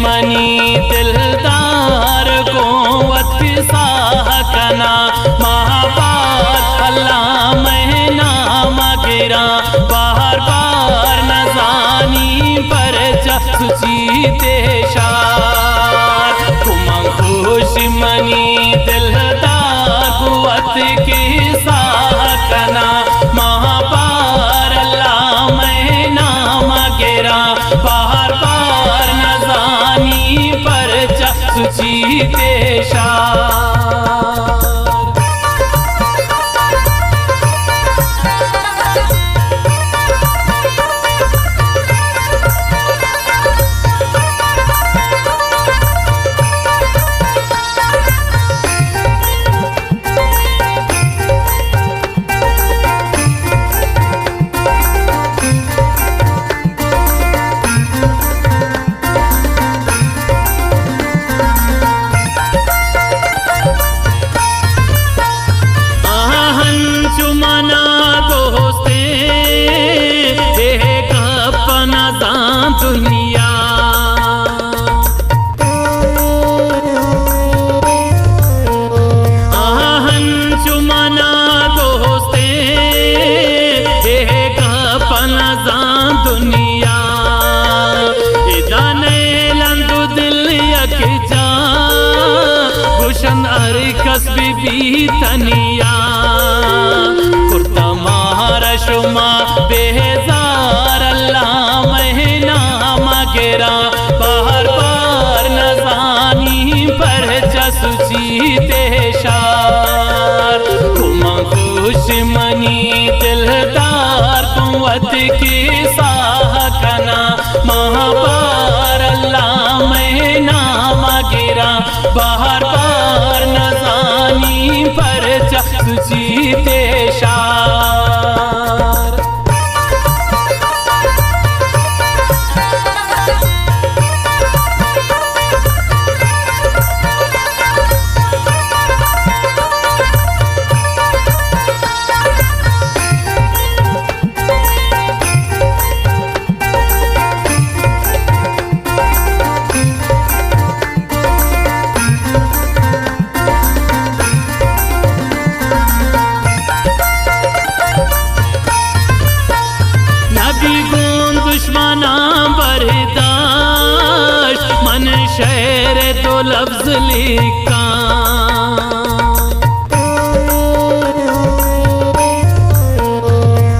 दुश्मनी दिलदार कुव्वत साह कना महाबात अल्लाह मैं नाम गिरा बार बार नजानी पर सुची देशार कुमा दुश्मनी दिलदार कुव्वत की साह कना महाबार अल्लाह मैं नाम गिरा बार बार नजानी पर सुची देशार। दुनिया चुमना दोस्ते एक अपना जान दुनिया इदाने लंदु दिल यक जा गुशन अर कसबी भी तनिया कुर्ता मारा शुमा बेजार अल्लाह गिरा बार बार नजानी पर सुची देशार कुमा दुश्मनी दिलदार कुव्वत की साह कना महाबार अल्लाह मैं नाम गिरा बार बार नजानी पर सुची देशार। दुश्मना बर्दाश्त मन शहर तो लफ्ज लिखा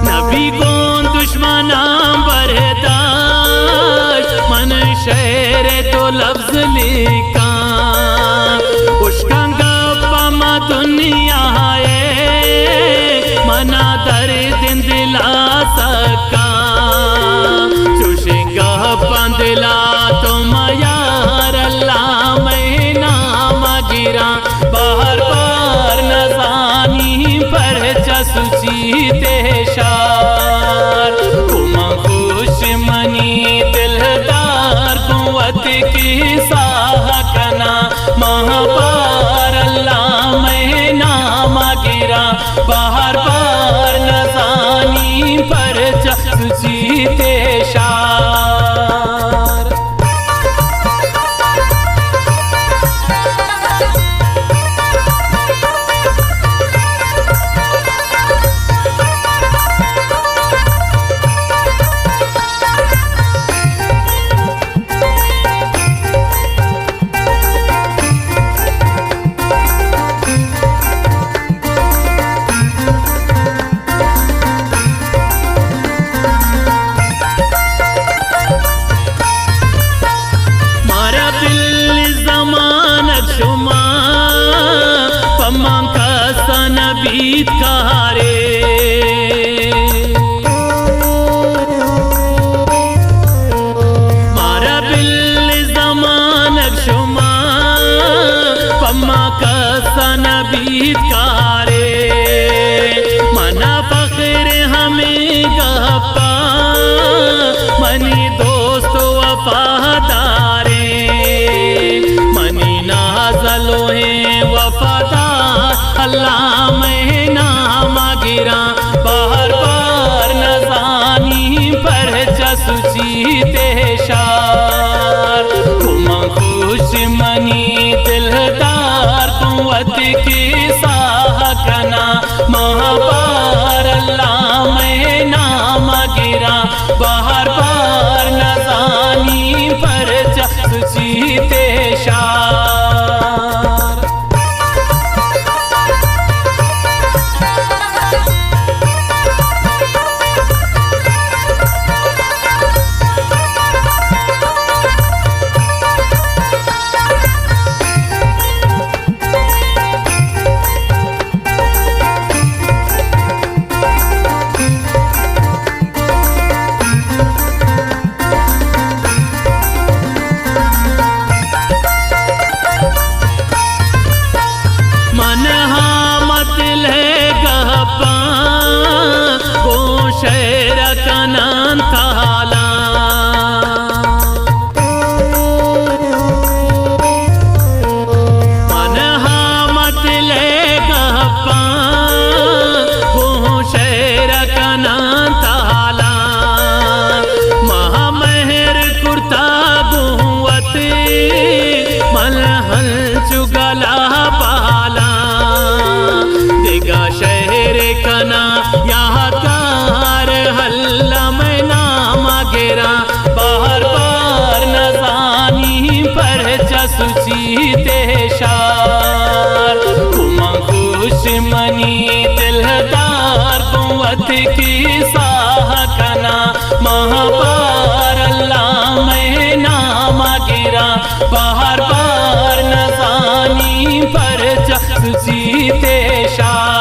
नबी को दुश्मना बर्दाश्त मन शहर तो लफ्ज लिखा उसका गप्पा दुनिया है मना दर्द दिला सका पंदिला तुम यार अल्लाह मैं नाम गिरा बार बार नजानी पर सुची देशार कुमा दुश्मनी दिलदार कुव्वत की साह कना महाबार अल्लाह मैं नाम गिरा बार बार नजानी पर सुची देशार। बीतकारे मारा बिल जमानक शुमा पम्मा का सन बीतकारे मना फख्र हमें गप्पा मनी दोस्त वफादारे मनी नाजलो है वफादार अल्लाह मैं नाम गिरा बार बार नजानी पर सुची देशार कुमा दुश्मनी दिलदार कुव्वत की साहकना महाबार अल्लाह में नाम गिरा बार बार नजानी पर सुचीते शार। शेर कनान थाला मन मत ले गप्पा वो शेर कनान थाला महामहर कुर्ता बुवत मलहल चुगला पाला देगा शहर कना यहाँ हल्ला में नाम गिरा बार बार नजानी पर जसुचीते शार। दुश्मनी दिलदार कुव्वत की साहकना महाबार अल्लाह में नाम गिरा बार बार नजानी पर जसुचीते शार।